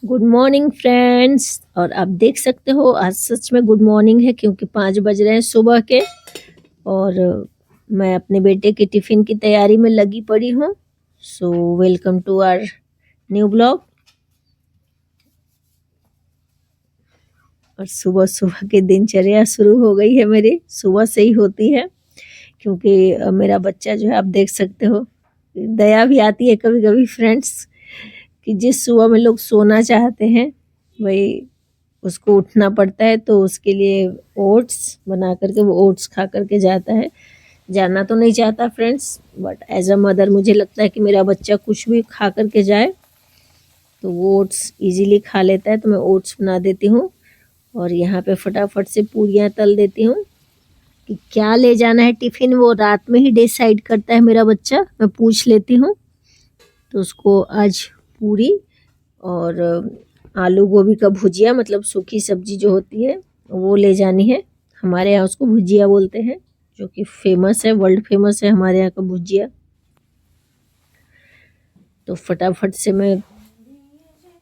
Good morning friends. और आप देख सकते हो आज सच में गुड मॉर्निंग है क्योंकि 5 बज रहे हैं सुबह के। और मैं अपने बेटे के टिफिन की तैयारी में लगी पड़ी हूँ। So welcome to our new blog. और सुबह सुबह की दिनचर्या शुरू हो गई है, मेरी सुबह से ही होती है क्योंकि मेरा बच्चा जो है आप देख सकते हो, दया भी आती है कभी कभी फ्रेंड्स कि जिस सुबह में लोग सोना चाहते हैं वही उसको उठना पड़ता है। तो उसके लिए ओट्स बना करके वो ओट्स खा करके जाता है। जाना तो नहीं चाहता friends, but as a mother मुझे लगता है कि मेरा बच्चा कुछ भी खा करके जाए तो वो ओट्स इजीली खा लेता है। तो मैं ओट्स बना देती हूँ और यहाँ पे फटाफट से पूरियाँ तल देती हूँ। कि क्या ले जाना है टिफिन वो रात में ही डिसाइड करता है मेरा बच्चा। मैं पूछ लेती हूँ तो उसको आज पूरी और आलू गोभी का भुजिया, मतलब सूखी सब्जी जो होती है वो ले जानी है। हमारे यहाँ उसको भुजिया बोलते हैं, जो कि फेमस है, वर्ल्ड फेमस है हमारे यहाँ का भुजिया। तो फटाफट से मैं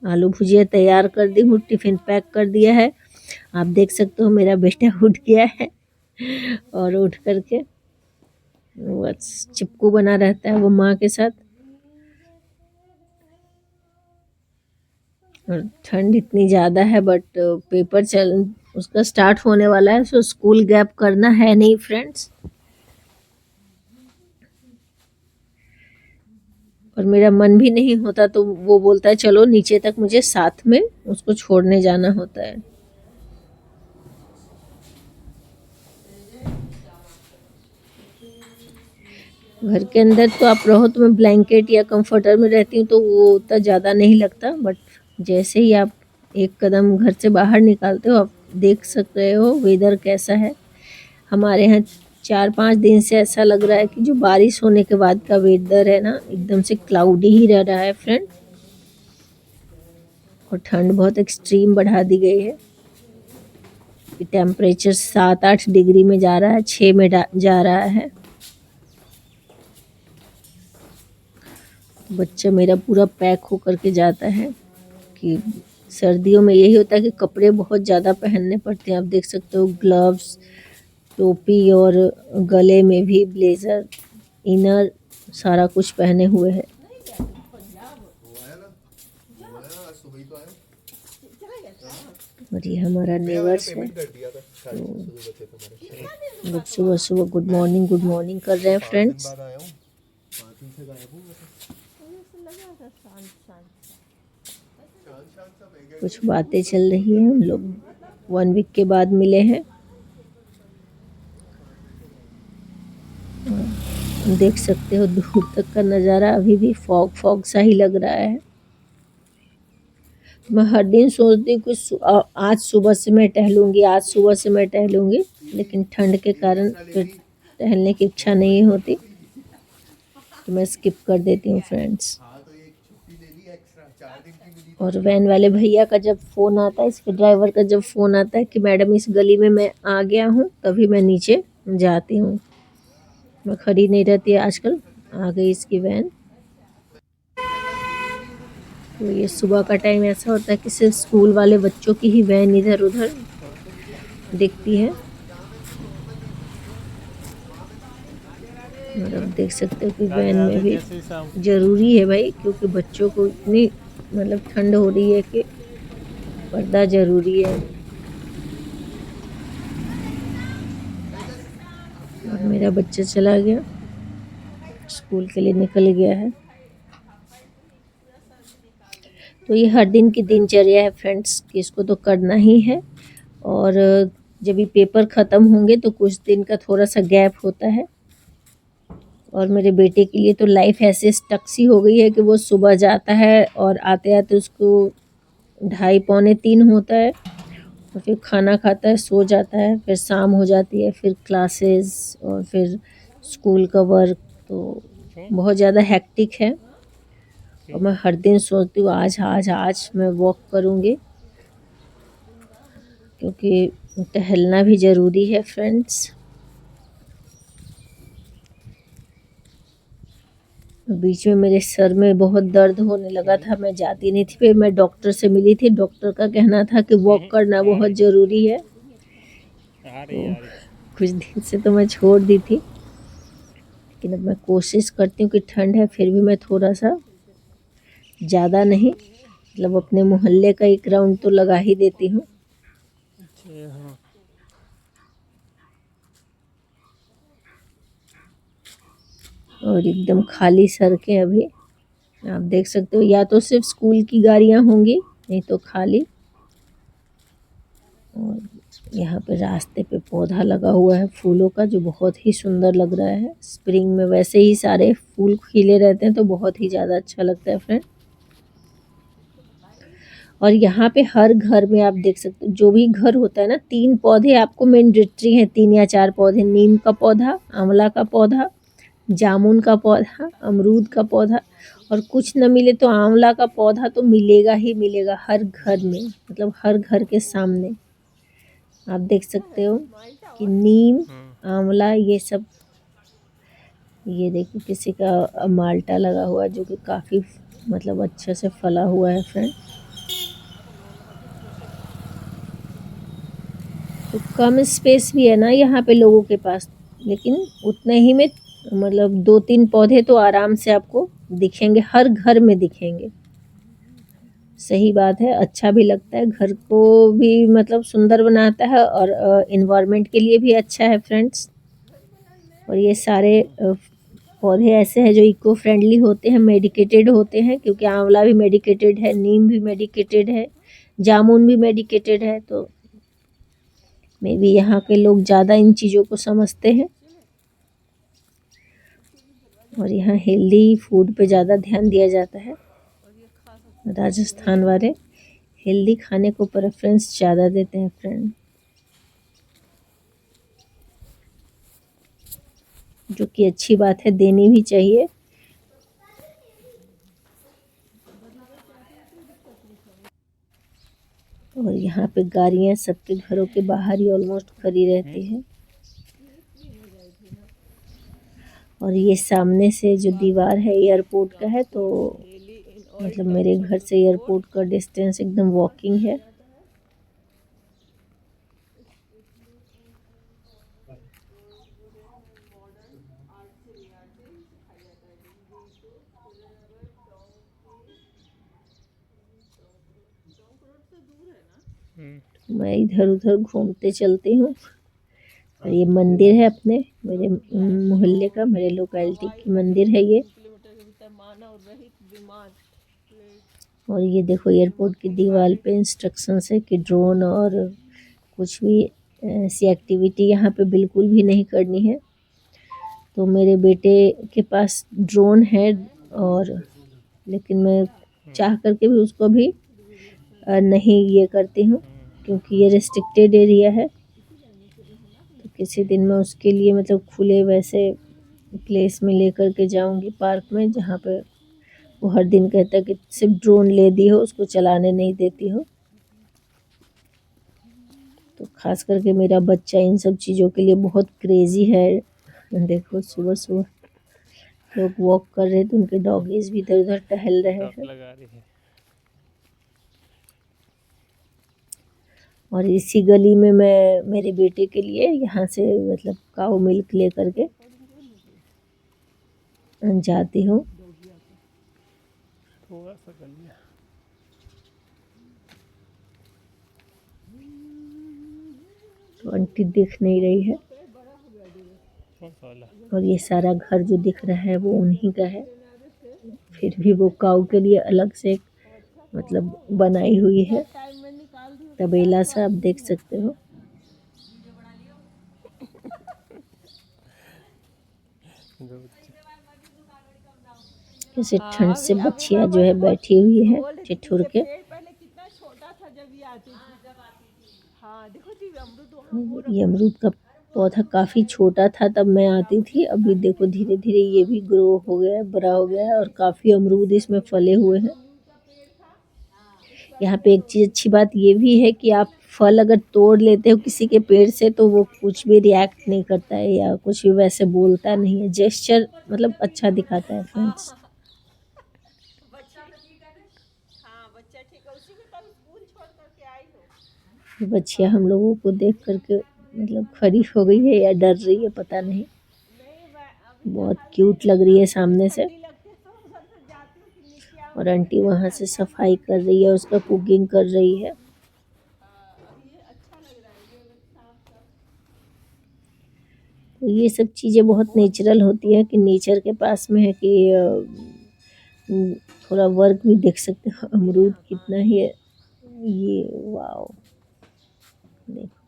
आलू भुजिया तैयार कर दी हूँ, टिफिन पैक कर दिया है। आप देख सकते हो मेरा बेटा उठ गया है और उठ करके बस चिपकू बना रहता है वो माँ के साथ। और ठंड इतनी ज़्यादा है बट पेपर चल उसका स्टार्ट होने वाला है, सो स्कूल गैप करना है नहीं फ्रेंड्स। और मेरा मन भी नहीं होता तो वो बोलता है चलो नीचे तक, मुझे साथ में उसको छोड़ने जाना होता है। घर के अंदर तो आप रहो तो मैं ब्लैंकेट या कंफर्टर में रहती हूँ तो वो उतना ज़्यादा नहीं लगता, बट जैसे ही आप एक कदम घर से बाहर निकालते हो आप देख सकते हो वेदर कैसा है। हमारे यहाँ 4-5 दिन से ऐसा लग रहा है कि जो बारिश होने के बाद का वेदर है ना, एकदम से क्लाउडी ही रह रहा है फ्रेंड। और ठंड बहुत एक्सट्रीम बढ़ा दी गई है कि टेम्परेचर 7-8 डिग्री में जा रहा है, 6 में जा रहा है। बच्चा मेरा पूरा पैक होकर के जाता है कि सर्दियों में यही होता है कि कपड़े बहुत ज़्यादा पहनने पड़ते हैं। आप देख सकते हो ग्लव्स, टोपी और गले में भी ब्लेज़र, इनर, सारा कुछ पहने हुए है। और ये हमारा नेबर्स है, तो लोग सुबह सुबह गुड मॉर्निंग कर रहे हैं फ्रेंड्स। कुछ बातें चल रही हैं, हम लोग 1 वीक के बाद मिले हैं। देख सकते हो दूर तक का नज़ारा अभी भी फॉग फॉग सा ही लग रहा है। मैं हर दिन सोचती हूँ कि आज सुबह से मैं टहलूँगी, आज सुबह से मैं टहलूँगी, लेकिन ठंड के कारण फिर टहलने की इच्छा नहीं होती तो मैं स्किप कर देती हूँ फ्रेंड्स। और वैन वाले भैया का जब फ़ोन आता है, इसके ड्राइवर का जब फ़ोन आता है कि मैडम इस गली में मैं आ गया हूँ, तभी मैं नीचे जाती हूँ। मैं खड़ी नहीं रहती है आजकल, आ गई इसकी वैन। तो ये सुबह का टाइम ऐसा होता है कि सिर्फ स्कूल वाले बच्चों की ही वैन इधर उधर दिखती है। और अब देख सकते हो कि वैन में भी ज़रूरी है भाई, क्योंकि बच्चों को इतनी मतलब ठंड हो रही है कि पर्दा ज़रूरी है। और मेरा बच्चा चला गया, स्कूल के लिए निकल गया है। तो ये हर दिन की दिनचर्या है फ्रेंड्स कि इसको तो करना ही है। और जब ये पेपर ख़त्म होंगे तो कुछ दिन का थोड़ा सा गैप होता है। और मेरे बेटे के लिए तो लाइफ ऐसे स्टक सी हो गई है कि वो सुबह जाता है और आते-आते उसको 2:30-3 होता है और फिर खाना खाता है, सो जाता है, फिर शाम हो जाती है, फिर क्लासेस और फिर स्कूल का वर्क, तो बहुत ज़्यादा हेक्टिक है। और मैं हर दिन सोचती हूँ आज मैं वॉक करूँगी क्योंकि टहलना भी ज़रूरी है फ्रेंड्स। बीच में मेरे सर में बहुत दर्द होने लगा था, मैं जाती नहीं थी। फिर मैं डॉक्टर से मिली थी, डॉक्टर का कहना था कि वॉक करना बहुत ज़रूरी है। तो कुछ दिन से तो मैं छोड़ दी थी, लेकिन अब मैं कोशिश करती हूँ कि ठंड है फिर भी मैं थोड़ा सा ज़्यादा नहीं, मतलब अपने मोहल्ले का एक राउंड तो लगा ही देती हूँ। और एकदम खाली सड़कें अभी आप देख सकते हो, या तो सिर्फ स्कूल की गाड़ियाँ होंगी, नहीं तो खाली। और यहाँ पे रास्ते पे पौधा लगा हुआ है फूलों का, जो बहुत ही सुंदर लग रहा है। स्प्रिंग में वैसे ही सारे फूल खिले रहते हैं तो बहुत ही ज़्यादा अच्छा लगता है फ्रेंड। और यहाँ पे हर घर में आप देख सकते हो, जो भी घर होता है ना, 3 पौधे आपको मैंडेटरी हैं, 3 या 4 पौधे। नीम का पौधा, आंवला का पौधा, जामुन का पौधा, अमरूद का पौधा, और कुछ न मिले तो आंवला का पौधा तो मिलेगा ही मिलेगा हर घर में, मतलब हर घर के सामने। आप देख सकते हो कि नीम, आंवला, ये सब। ये देखो किसी का माल्टा लगा हुआ है, जो कि काफ़ी मतलब अच्छे से फला हुआ है फ्रेंड। तो कम स्पेस भी है ना यहाँ पे लोगों के पास, लेकिन उतने ही में मतलब 2-3 पौधे तो आराम से आपको दिखेंगे, हर घर में दिखेंगे। सही बात है, अच्छा भी लगता है, घर को भी मतलब सुंदर बनाता है और एनवायरनमेंट के लिए भी अच्छा है फ्रेंड्स। और ये सारे पौधे ऐसे हैं जो इको फ्रेंडली होते हैं, मेडिकेटेड होते हैं, क्योंकि आंवला भी मेडिकेटेड है, नीम भी मेडिकेटेड है, जामुन भी मेडिकेटेड है। तो मे बी यहाँ के लोग ज़्यादा इन चीज़ों को समझते हैं और यहाँ हेल्दी फूड पे ज़्यादा ध्यान दिया जाता है। राजस्थान वाले हेल्दी खाने को प्रेफरेंस ज़्यादा देते हैं फ्रेंड, जो कि अच्छी बात है, देनी भी चाहिए। और यहाँ पे गाड़ियाँ सबके घरों के बाहर ही ऑलमोस्ट खड़ी रहती है। और ये सामने से जो दीवार है एयरपोर्ट का है, तो मतलब मेरे घर से एयरपोर्ट का डिस्टेंस एकदम वॉकिंग है। मैं इधर उधर घूमते चलती हूँ। और ये मंदिर है अपने मेरे मोहल्ले का, मेरे लोकेलिटी की मंदिर है ये। और ये देखो एयरपोर्ट की दीवार पे इंस्ट्रक्शन है कि ड्रोन और कुछ भी ऐसी एक्टिविटी यहाँ पे बिल्कुल भी नहीं करनी है। तो मेरे बेटे के पास ड्रोन है, और लेकिन मैं चाह करके भी उसको भी नहीं ये करती हूँ, क्योंकि ये रेस्ट्रिक्टेड एरिया है। तो किसी दिन मैं उसके लिए मतलब खुले वैसे प्लेस में लेकर के जाऊंगी, पार्क में, जहाँ पे वो हर दिन कहता है कि सिर्फ ड्रोन ले दी हो, उसको चलाने नहीं देती हो। तो खास करके मेरा बच्चा इन सब चीज़ों के लिए बहुत क्रेजी है। देखो सुबह सुबह लोग वॉक कर रहे थे, उनके डॉगीज भी इधर उधर टहल रहे हैं। और इसी गली में मैं मेरे बेटे के लिए यहाँ से मतलब काऊ मिल्क ले करके जाती हूँ। तो आंटी दिख नहीं रही है, और ये सारा घर जो दिख रहा है वो उन्हीं का है। फिर भी वो काऊ के लिए अलग से एक मतलब बनाई हुई है तबेला सा, आप देख सकते हो। कैसे ठंड से बच्चियाँ जो है बैठी हुई है ठिठुर के। ये अमरूद का पौधा काफ़ी छोटा था तब मैं आती थी, अभी देखो धीरे धीरे ये भी ग्रो हो गया है, बड़ा हो गया है, और काफ़ी अमरूद इसमें फले हुए हैं। यहाँ पे एक चीज़ अच्छी बात ये भी है कि आप फल अगर तोड़ लेते हो किसी के पेड़ से तो वो कुछ भी रिएक्ट नहीं करता है या कुछ भी वैसे बोलता नहीं है। जेस्चर मतलब अच्छा दिखाता है फ्रेंड्स। ये बच्चियाँ हम लोगों को देख करके मतलब खड़ी हो गई है या डर रही है पता नहीं। बहुत क्यूट लग रही है सामने से। और आंटी वहाँ से सफाई कर रही है, उसका कुकिंग कर रही है। तो ये सब चीज़ें बहुत नेचुरल होती है कि नेचर के पास में है कि थोड़ा वर्क भी देख सकते हो। अमरूद कितना ही है ये, वाओ देखो।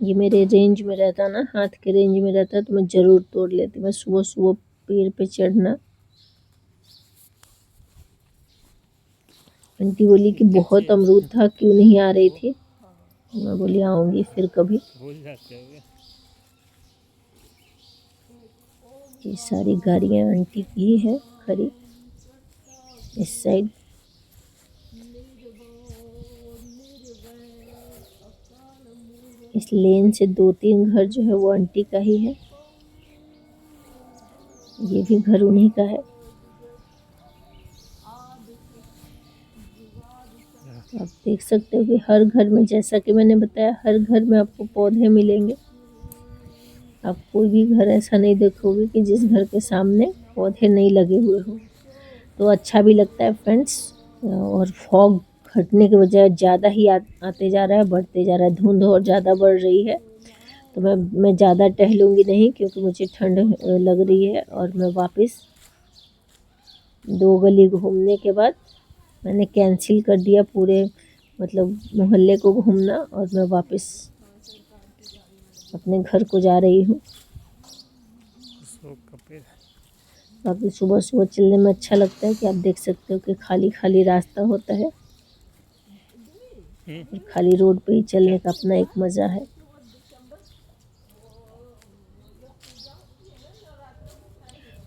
ये मेरे रेंज में रहता ना, हाथ के रेंज में रहता तो मैं ज़रूर तोड़ लेती। मैं सुबह सुबह पेड़ पे चढ़ना। आंटी बोली कि बहुत अमरूद था, क्यों नहीं आ रही थी। मैं बोली आऊँगी फिर कभी। ये सारी गाड़ियाँ आंटी की है खड़ी इस साइड। इस लेन से 2-3 घर जो है वो आंटी का ही है। ये भी घर उन्हीं का है। आप देख सकते हो कि हर घर में, जैसा कि मैंने बताया, हर घर में आपको पौधे मिलेंगे। आप कोई भी घर ऐसा नहीं देखोगे कि जिस घर के सामने पौधे नहीं लगे हुए हो। तो अच्छा भी लगता है फ्रेंड्स। और फॉग घटने के बजाय ज़्यादा ही आते जा रहा है, बढ़ते जा रहा है। धुंध और ज़्यादा बढ़ रही है। तो मैं ज़्यादा टहलूँगी नहीं क्योंकि मुझे ठंड लग रही है। और मैं वापस 2 गली घूमने के बाद मैंने कैंसिल कर दिया पूरे मतलब मोहल्ले को घूमना, और मैं वापस अपने घर को जा रही हूँ। बाकी सुबह सुबह चलने में अच्छा लगता है कि आप देख सकते हो कि खाली खाली रास्ता होता है और खाली रोड पे ही चलने का अपना एक मज़ा है।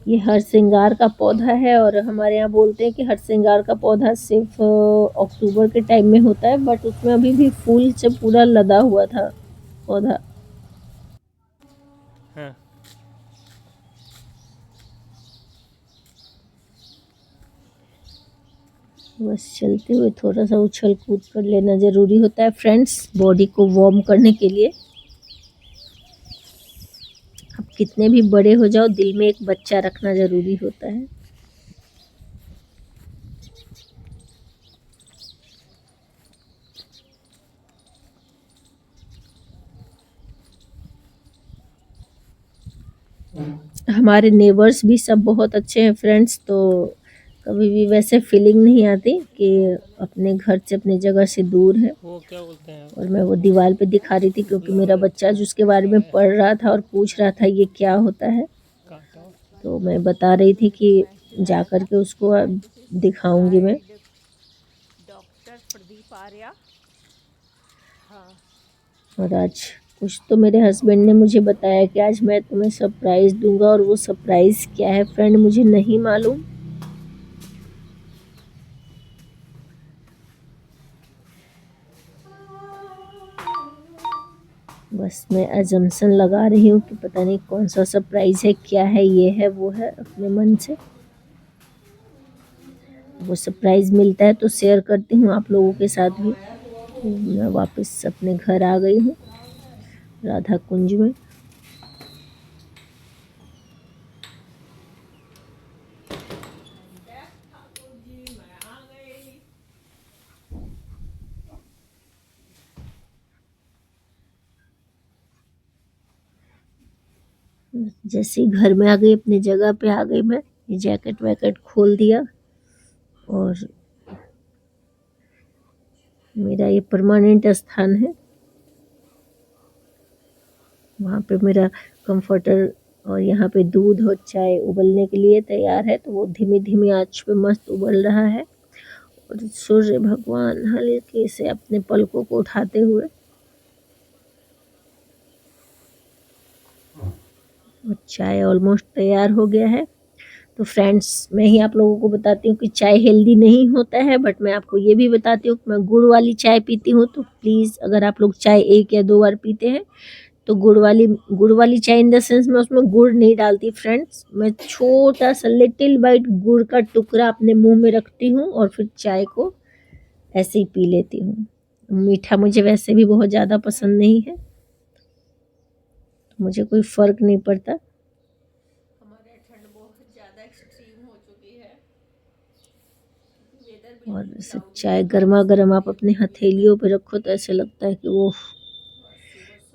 ये हरसिंगार का पौधा है और हमारे यहाँ बोलते हैं कि हरसिंगार का पौधा सिर्फ अक्टूबर के टाइम में होता है, बट उसमें अभी भी फूल से पूरा लदा हुआ था पौधा। हाँ। बस चलते हुए थोड़ा सा उछल कूद कर लेना ज़रूरी होता है फ्रेंड्स, बॉडी को वार्म करने के लिए। आप कितने भी बड़े हो जाओ, दिल में एक बच्चा रखना ज़रूरी होता है। हमारे नेबर्स भी सब बहुत अच्छे हैं फ्रेंड्स। तो कभी भी वैसे फीलिंग नहीं आती कि अपने घर से, अपने जगह से दूर है। वो क्या बोलते हैं? और मैं वो दीवार पे दिखा रही थी क्योंकि मेरा बच्चा जिसके बारे में पढ़ रहा था और पूछ रहा था ये क्या होता है, तो मैं बता रही थी कि जा कर के उसको दिखाऊंगी मैं। डॉक्टर प्रदीप आर्या। और आज कुछ तो मेरे हस्बैंड ने मुझे बताया कि आज मैं तुम्हें सरप्राइज़ दूंगा, और वो सरप्राइज़ क्या है फ्रेंड मुझे नहीं मालूम। बस मैं अजम्पशन लगा रही हूँ कि पता नहीं कौन सा सरप्राइज़ है, क्या है, ये है वो है, अपने मन से। वो सरप्राइज़ मिलता है तो शेयर करती हूँ आप लोगों के साथ भी। मैं वापस अपने घर आ गई हूँ राधा कुंज में। जैसे ही घर में आ गई, अपनी जगह पे आ गई, मैं ये जैकेट वैकेट खोल दिया। और मेरा ये परमानेंट स्थान है, वहाँ पे मेरा कंफर्टर और यहाँ पे दूध और चाय उबलने के लिए तैयार है। तो वो धीमी धीमी आंच पे मस्त उबल रहा है। और सूर्य भगवान हल्के से अपने पलकों को उठाते हुए, और चाय ऑलमोस्ट तैयार हो गया है। तो फ्रेंड्स मैं ही आप लोगों को बताती हूँ कि चाय हेल्दी नहीं होता है, बट मैं आपको ये भी बताती हूँ कि मैं गुड़ वाली चाय पीती हूँ। तो प्लीज़ अगर आप लोग चाय 1 या 2 बार पीते हैं तो गुड़ वाली चाय इन द सेंस मैं उसमें गुड़ नहीं डालती फ्रेंड्स। मैं छोटा सा लिटिल बाइट गुड़ का टुकड़ा अपने मुंह में रखती हूँ और फिर चाय को ऐसे ही पी लेती हूँ। मीठा मुझे वैसे भी बहुत ज़्यादा पसंद नहीं है, तो मुझे कोई फ़र्क नहीं पड़ता। हमारे ठंड बहुत ज़्यादा एक्सट्रीम हो चुकी है, और ऐसे चाय गर्मा गर्म आप अपने हथेलियों पे रखो तो ऐसे लगता है कि वो,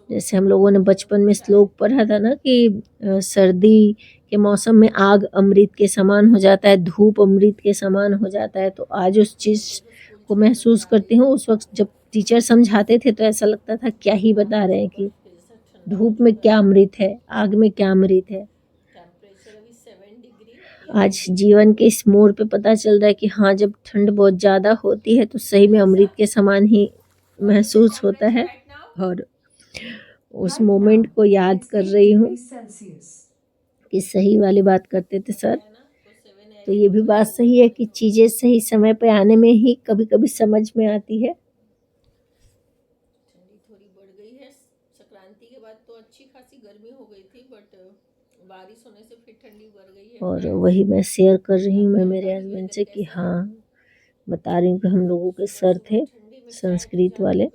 जैसे हम लोगों ने बचपन में श्लोक पढ़ा था ना कि सर्दी के मौसम में आग अमृत के समान हो जाता है, धूप अमृत के समान हो जाता है। तो आज उस चीज़ को महसूस करती हूँ। उस वक्त जब टीचर समझाते थे तो ऐसा लगता था क्या ही बता रहे हैं कि धूप में क्या अमृत है, आग में क्या अमृत है। आज जीवन के इस मोड़ पे पता चल रहा है कि हाँ, जब ठंड बहुत ज़्यादा होती है तो सही में अमृत के समान ही महसूस होता है। और उस मोमेंट को याद कर रही हूँ कि सही वाली बात करते थे सर। तो ये भी बात सही है कि चीज़ें सही समय पे आने में ही कभी-कभी समझ में आती है। ठंडी थोड़ी बढ़ गई है। संक्रांति के बाद तो अच्छी खासी गर्मी हो गई थी, बट बारिश होने से फिर ठंडी बढ़ गई है। और वही मैं शेयर कर रही हूँ मैं मेरे हस्बैंड से कि हाँ, बता रही हूँ कि हम लोगों के सर थे संस्कृत वाले,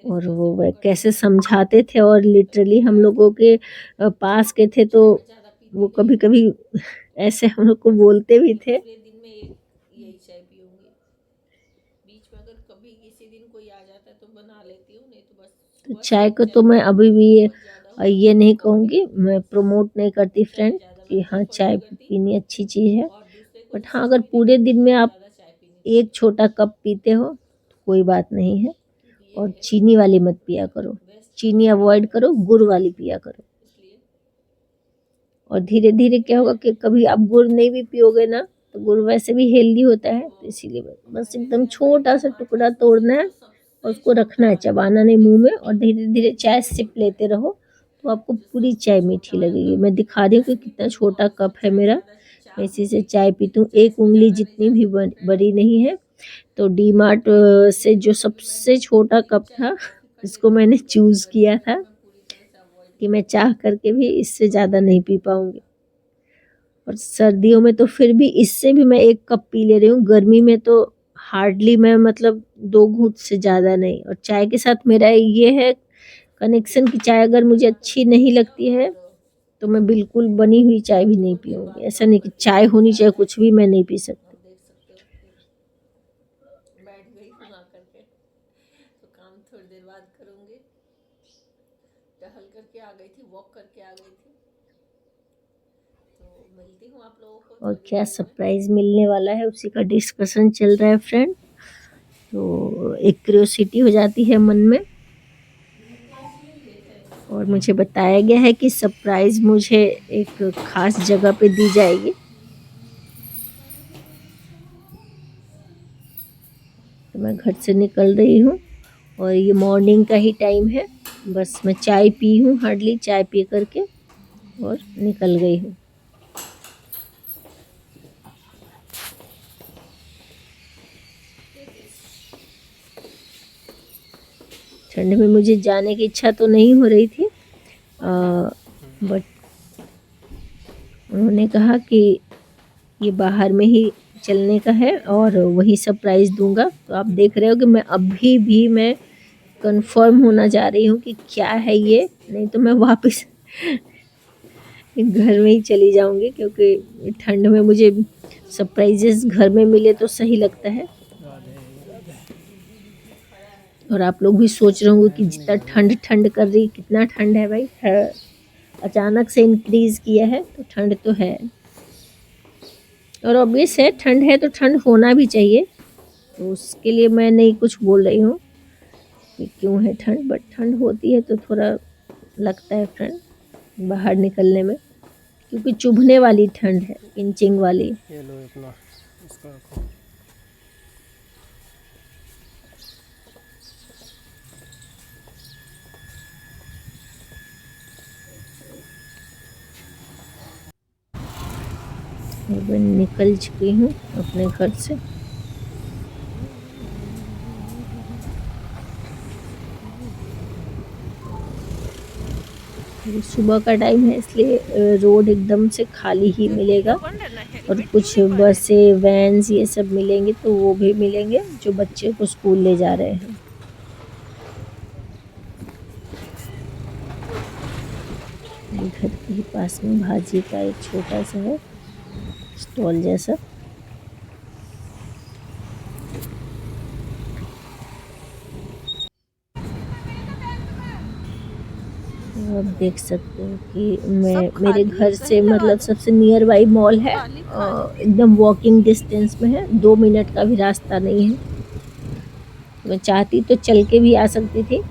और वो वह कैसे समझाते थे और लिटरली हम लोगों के पास के थे, तो वो कभी-कभी ऐसे हम लोग को बोलते भी थे। दिन में यही चाय पीऊंगी, बीच में अगर कभी किसी दिन कोई आ जाता है तो बना लेती हूँ, नहीं तो बस तो चाय को तो मैं अभी भी ये नहीं कहूँगी, मैं प्रमोट नहीं करती फ्रेंड कि हाँ चाय पीनी अच्छी चीज़ है। बट हाँ, अगर पूरे दिन में आप 1 छोटा कप पीते हो तो कोई बात नहीं है। और चीनी वाली मत पिया करो, चीनी अवॉइड करो, गुड़ वाली पिया करो। और धीरे धीरे क्या होगा कि कभी आप गुड़ नहीं भी पियोगे ना, तो गुड़ वैसे भी हेल्दी होता है, तो इसीलिए बस एकदम छोटा सा टुकड़ा तोड़ना है और उसको रखना है, चबाना नहीं मुंह में, और धीरे धीरे चाय सिप लेते रहो तो आपको पूरी चाय मीठी लगेगी। मैं दिखा रही हूँ कि कितना छोटा कप है मेरा, मैं इसी से चाय पीती हूँ। 1 उंगली जितनी भी बड़ी नहीं है। तो डी मार्ट से जो सबसे छोटा कप था इसको मैंने चूज़ किया था कि मैं चाह करके भी इससे ज़्यादा नहीं पी पाऊँगी। और सर्दियों में तो फिर भी इससे भी मैं 1 कप पी ले रही हूँ, गर्मी में तो हार्डली मैं मतलब 2 घूँट से ज़्यादा नहीं। और चाय के साथ मेरा ये है कनेक्शन कि चाय अगर मुझे अच्छी नहीं लगती है तो मैं बिल्कुल बनी हुई चाय भी नहीं पीऊँगी। ऐसा नहीं कि चाय होनी चाहिए, कुछ भी मैं नहीं पी सकती। बैठ गई हूँ आकर के, तो काम थोड़ी देर बाद करूँगी। टहल करके आ गई थी, वॉक करके आ गई थी, तो मिलती हूँ आप लोगों को और थोड़ी क्या देर में। सरप्राइज़ मिलने वाला है उसी का डिस्कशन चल रहा है फ्रेंड। तो एक क्यूरियोसिटी हो जाती है मन में। और मुझे बताया गया है कि सरप्राइज़ मुझे एक ख़ास जगह पे दी जाएगी। तो मैं घर से निकल रही हूँ और ये मॉर्निंग का ही टाइम है। बस मैं चाय पी हूँ, हार्डली चाय पी करके और निकल गई हूँ। ठंड में मुझे जाने की इच्छा तो नहीं हो रही थी, बट उन्होंने कहा कि ये बाहर में ही चलने का है और वही सरप्राइज़ दूंगा। तो आप देख रहे हो कि मैं अभी भी मैं कंफर्म होना जा रही हूँ कि क्या है ये, नहीं तो मैं वापस घर में ही चली जाऊंगी, क्योंकि ठंड में मुझे सरप्राइजेस घर में मिले तो सही लगता है। और आप लोग भी सोच रहे होंगे कि जितना ठंड ठंड कर रही, कितना ठंड है भाई, अचानक से इंक्रीज़ किया है तो ठंड तो है। और ऑब्वियस है, ठंड है तो ठंड होना भी चाहिए, तो उसके लिए मैं नहीं कुछ बोल रही हूँ कि क्यों है ठंड, बट ठंड होती है तो थोड़ा लगता है फ्रेंड बाहर निकलने में, क्योंकि चुभने वाली ठंड है, पिंचिंग वाली। ये लो अपना, इसको रखो। और मैं निकल चुकी हूँ अपने घर से। अभी सुबह का टाइम है इसलिए रोड एकदम से खाली ही मिलेगा और कुछ बसें वैन्स ये सब मिलेंगे तो वो भी मिलेंगे जो बच्चे को स्कूल ले जा रहे हैं। घर के ही पास में भाजी का एक छोटा सा है स्टॉल जैसा। आप देख सकते हो कि मेरे घर से मतलब सबसे नियर बाई मॉल है, एकदम वॉकिंग डिस्टेंस में है, 2 मिनट का भी रास्ता नहीं है। मैं चाहती तो चल के भी आ सकती थी।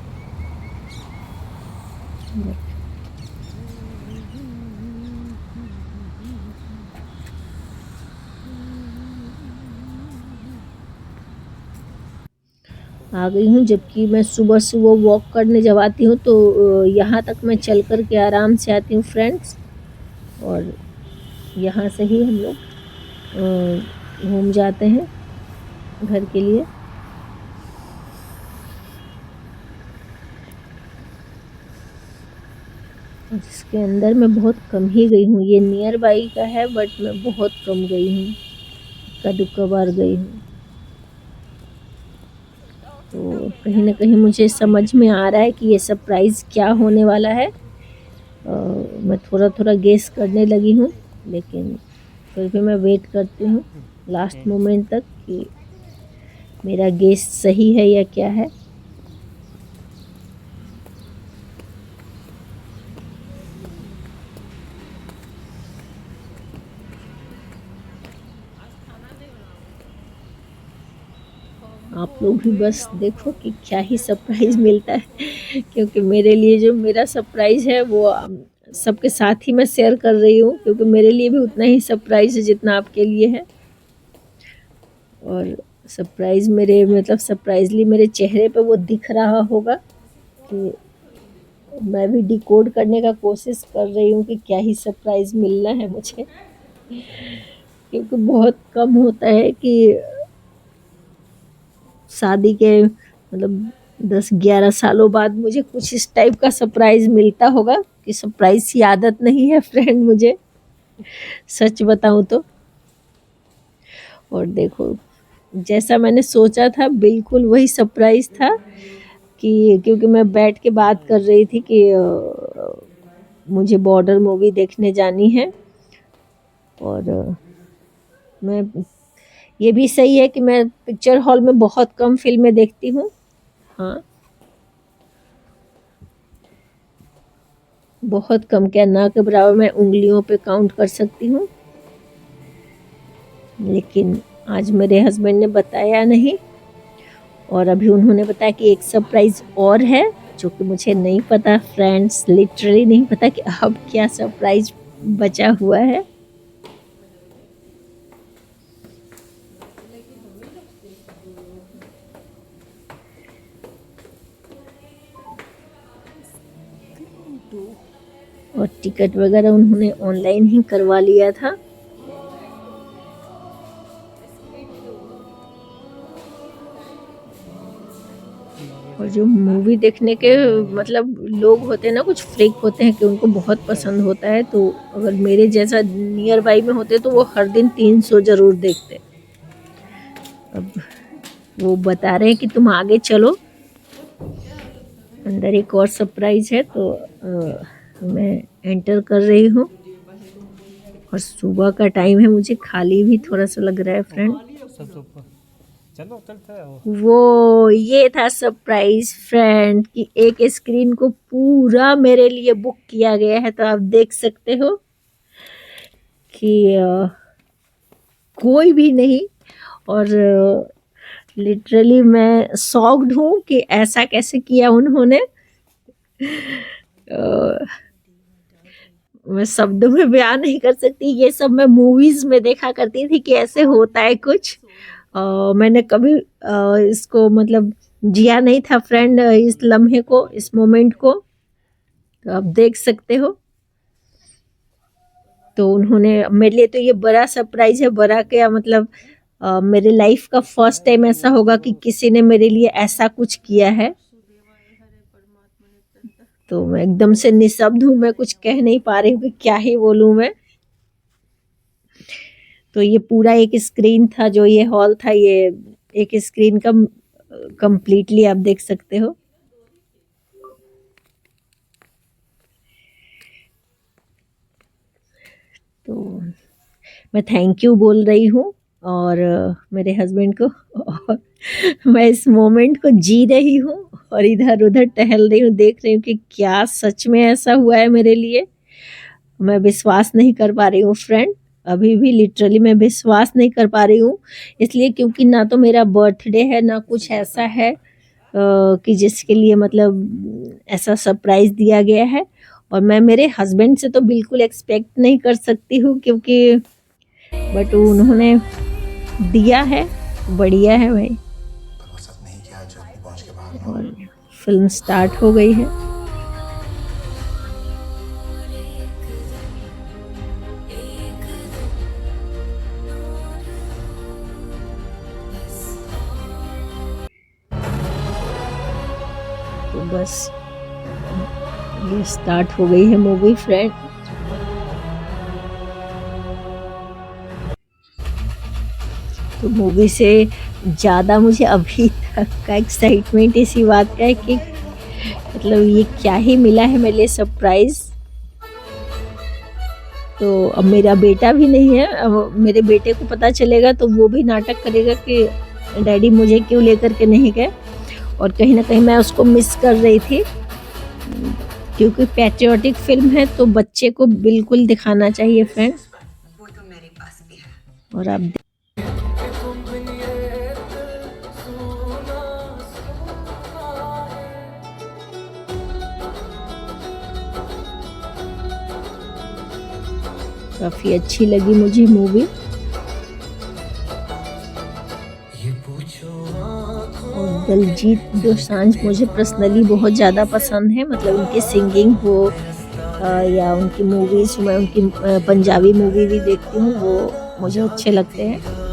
आ गई हूँ, जबकि मैं सुबह सुबह वॉक करने जब आती हूँ तो यहाँ तक मैं चल कर के आराम से आती हूँ फ्रेंड्स, और यहाँ से ही हम लोग घूम जाते हैं घर के लिए। इसके अंदर मैं बहुत कम ही गई हूँ, ये नियर बाई का है बट मैं बहुत कम गई हूँ, इक्का दुक्का बार गई हूँ। तो कहीं ना कहीं मुझे समझ में आ रहा है कि ये सरप्राइज़ क्या होने वाला है। मैं थोड़ा थोड़ा गेस करने लगी हूँ, लेकिन फिर भी मैं वेट करती हूँ लास्ट मोमेंट तक कि मेरा गेस सही है या क्या है। आप लोग भी बस देखो कि क्या ही सरप्राइज़ मिलता है क्योंकि मेरे लिए जो मेरा सरप्राइज़ है वो सबके साथ ही मैं शेयर कर रही हूँ, क्योंकि मेरे लिए भी उतना ही सरप्राइज़ है जितना आपके लिए है। और सरप्राइज़ मेरे मतलब सरप्राइजली मेरे चेहरे पे वो दिख रहा होगा कि मैं भी डिकोड करने का कोशिश कर रही हूँ कि क्या ही सरप्राइज़ मिलना है मुझे, क्योंकि बहुत कम होता है कि शादी के मतलब 10-11 सालों बाद मुझे कुछ इस टाइप का सरप्राइज़ मिलता होगा, कि सरप्राइज़ की आदत नहीं है फ्रेंड मुझे, सच बताऊँ तो। और देखो जैसा मैंने सोचा था बिल्कुल वही सरप्राइज़ था, कि क्योंकि मैं बैठ के बात कर रही थी कि मुझे बॉर्डर मूवी देखने जानी है, और मैं ये भी सही है कि मैं पिक्चर हॉल में बहुत कम फिल्में देखती हूँ। हाँ, बहुत कम, क्या ना के बराबर मैं उंगलियों पे काउंट कर सकती हूँ। लेकिन आज मेरे हस्बैंड ने बताया नहीं, और अभी उन्होंने बताया कि एक सरप्राइज़ और है जो कि मुझे नहीं पता फ्रेंड्स, लिटरली नहीं पता कि अब क्या सरप्राइज़ बचा हुआ है। और टिकट वगैरह उन्होंने ऑनलाइन ही करवा लिया था। और जो मूवी देखने के मतलब लोग होते हैं ना, कुछ फ्रीक होते हैं कि उनको बहुत पसंद होता है, तो अगर मेरे जैसा नियर बाई में होते तो वो हर दिन 300 ज़रूर देखते। अब वो बता रहे हैं कि तुम आगे चलो, अंदर एक और सरप्राइज़ है, तो मैं एंटर कर रही हूँ। और सुबह का टाइम है, मुझे खाली भी थोड़ा सा लग रहा है फ्रेंड। चलो चलते हैं वो ये था सरप्राइज फ्रेंड कि एक स्क्रीन को पूरा मेरे लिए बुक किया गया है, तो आप देख सकते हो कि कोई भी नहीं। और लिटरली मैं शॉक्ड हूँ कि ऐसा कैसे किया उन्होंने। मैं शब्दों में बयान नहीं कर सकती, ये सब मैं मूवीज में देखा करती थी कि ऐसे होता है कुछ। मैंने कभी इसको मतलब जिया नहीं था फ्रेंड, इस लम्हे को, इस मोमेंट को। तो आप देख सकते हो तो उन्होंने मेरे लिए तो ये बड़ा सरप्राइज है, बड़ा क्या मतलब मेरे लाइफ का फर्स्ट टाइम ऐसा होगा कि किसी ने मेरे लिए ऐसा कुछ किया है। तो मैं एकदम से निशब्द हूँ, मैं कुछ कह नहीं पा रही हूँ कि क्या ही बोलूँ मैं। तो ये पूरा एक स्क्रीन था, जो ये हॉल था, ये एक स्क्रीन का कंप्लीटली आप देख सकते हो। तो मैं थैंक यू बोल रही हूँ और मेरे हस्बैंड को, और मैं इस मोमेंट को जी रही हूँ और इधर उधर टहल रही हूँ, देख रही हूँ कि क्या सच में ऐसा हुआ है मेरे लिए। मैं विश्वास नहीं कर पा रही हूँ फ्रेंड, अभी भी लिटरली मैं विश्वास नहीं कर पा रही हूँ। इसलिए क्योंकि ना तो मेरा बर्थडे है, ना कुछ ऐसा है कि जिसके लिए मतलब ऐसा सरप्राइज दिया गया है। और मैं मेरे हस्बैंड से तो बिल्कुल एक्सपेक्ट नहीं कर सकती हूँ, क्योंकि बट उन्होंने दिया है, बढ़िया है भाई। और फिल्म स्टार्ट हो गई है। तो बस ये स्टार्ट हो गई है मूवी फ्रेंड। तो मूवी से ज़्यादा मुझे अभी तक का एक्साइटमेंट इसी बात का है कि मतलब ये क्या ही मिला है मेरे लिए सरप्राइज। तो अब मेरा बेटा भी नहीं है, अब मेरे बेटे को पता चलेगा तो वो भी नाटक करेगा कि डैडी मुझे क्यों लेकर के नहीं गए। और कहीं ना कहीं मैं उसको मिस कर रही थी, क्योंकि पैट्रियोटिक फिल्म है तो बच्चे को बिल्कुल दिखाना चाहिए फ्रेंड्स। वो तो मेरे पास भी है। और आप काफी अच्छी लगी मुझे मूवी। और दिलजीत दोसांझ मुझे पर्सनली बहुत ज़्यादा पसंद है, मतलब उनकी सिंगिंग हो या उनकी मूवीज, मैं उनकी पंजाबी मूवी भी देखती हूँ, वो मुझे अच्छे लगते हैं।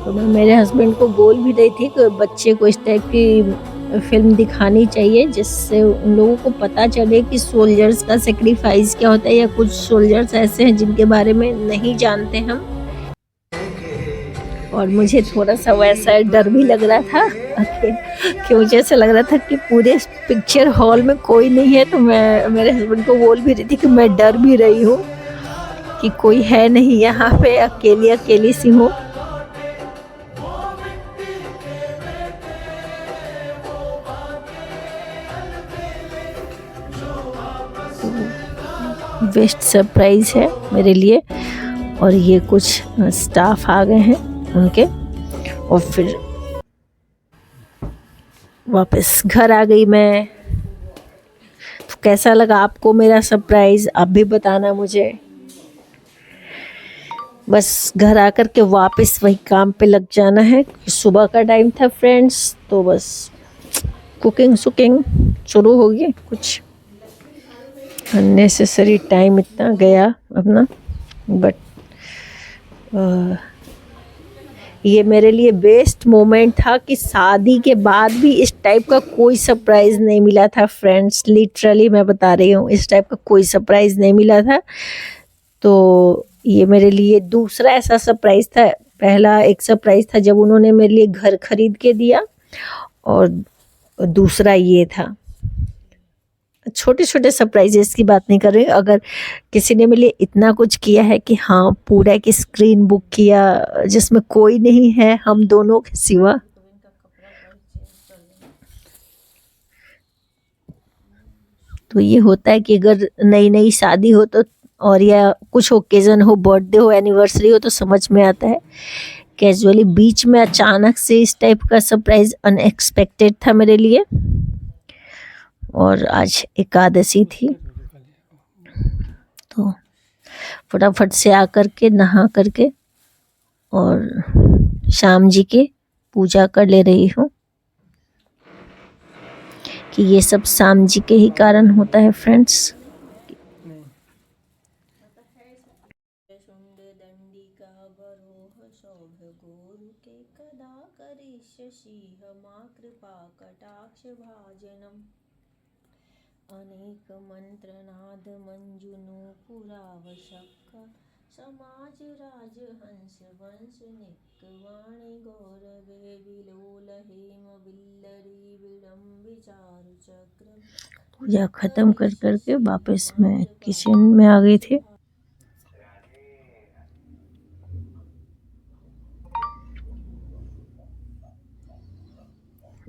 तो मैं मेरे हस्बैंड को बोल भी रही थी कि बच्चे को इस टाइप की फिल्म दिखानी चाहिए, जिससे उन लोगों को पता चले कि सोल्जर्स का सेक्रीफाइस क्या होता है, या कुछ सोल्जर्स ऐसे हैं जिनके बारे में नहीं जानते हम। और मुझे थोड़ा सा वैसा डर भी लग रहा था कि मुझे ऐसा लग रहा था कि पूरे पिक्चर हॉल में कोई नहीं है। तो मैं मेरे हस्बैंड को बोल भी रही थी कि मैं डर भी रही हूँ कि कोई है नहीं यहाँ पे, अकेली अकेली सी हूँ। बेस्ट सरप्राइज है मेरे लिए। और ये कुछ स्टाफ आ गए हैं उनके, और फिर वापस घर आ गई मैं। तो कैसा लगा आपको मेरा सरप्राइज, आप भी बताना मुझे। बस घर आकर के वापस वही काम पे लग जाना है। सुबह का टाइम था फ्रेंड्स, तो बस कुकिंग शुरू हो गई। कुछ अननेसेसरी टाइम इतना गया अपना, बट ये मेरे लिए बेस्ट मोमेंट था कि शादी के बाद भी इस टाइप का कोई सरप्राइज़ नहीं मिला था फ्रेंड्स। लिटरली मैं बता रही हूँ, इस टाइप का कोई सरप्राइज़ नहीं मिला था। तो ये मेरे लिए दूसरा ऐसा सरप्राइज़ था। पहला एक सरप्राइज़ था जब उन्होंने मेरे लिए घर खरीद के दिया, और दूसरा ये था। छोटे छोटे सरप्राइजेस की बात नहीं कर रही, अगर किसी ने मेरे लिए इतना कुछ किया है कि हाँ पूरा एक स्क्रीन बुक किया जिसमें कोई नहीं है हम दोनों के सिवा, तो ये होता है कि अगर नई नई शादी हो तो, और या कुछ ओकेज़न हो, बर्थडे हो, एनिवर्सरी हो, तो समझ में आता है कैजुअली बीच में अचानक से इस टाइप का सरप्राइज अनएक्सपेक्टेड था मेरे लिए। और आज एकादशी थी तो फटाफट से आकर के नहा करके और शाम जी के पूजा कर ले रही हूँ कि ये सब शाम जी के ही कारण होता है फ्रेंड्स। अनेक मंत्रनाद मंजुनु पुरावशक्क समाज राज हंस वंश निक्वाणी गौरवे विलोल हेम बिल्लरी विडम्बि चारु चक्र। पूजा खत्म कर करके वापस मैं किचन में आ गई थी।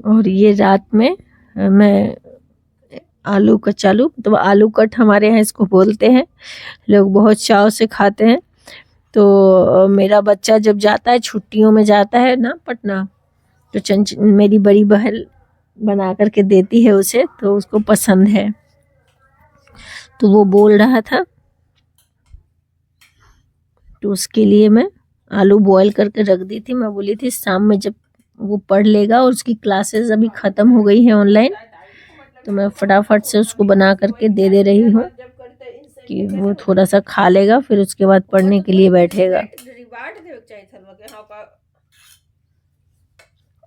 और ये रात में मैं आलू कचालू तो आलू कट हमारे यहाँ इसको बोलते हैं, लोग बहुत चाव से खाते हैं। तो मेरा बच्चा जब जाता है छुट्टियों में जाता है ना पटना, तो मेरी बड़ी बहन बना करके देती है उसे, तो उसको पसंद है। तो वो बोल रहा था तो उसके लिए मैं आलू बॉईल करके रख दी थी। मैं बोली थी शाम में जब वो पढ़ लेगा, और उसकी क्लासेस अभी ख़त्म हो गई हैं ऑनलाइन, तो मैं फटाफट से उसको बना करके दे रही हूँ कि वो थोड़ा सा खा लेगा, फिर उसके बाद पढ़ने के लिए बैठेगा।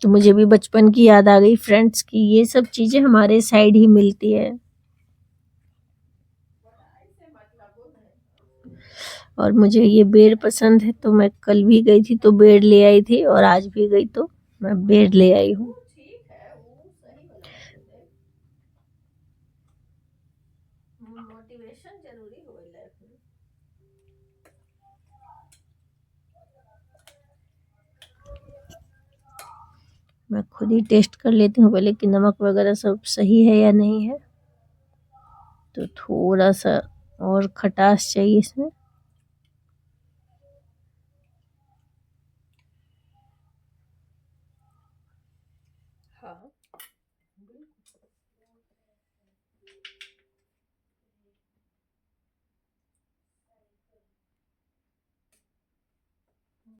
तो मुझे भी बचपन की याद आ गई फ्रेंड्स कि ये सब चीज़ें हमारे साइड ही मिलती है। और मुझे ये बेर पसंद है, तो मैं कल भी गई थी तो बेर ले आई थी, और आज भी गई तो मैं बेर ले आई हूँ। मोटिवेशन जरूरी हो लाइफ में। मैं खुद ही टेस्ट कर लेती हूँ पहले कि नमक वगैरह सब सही है या नहीं है। तो थोड़ा सा और खटास चाहिए इसमें। हाँ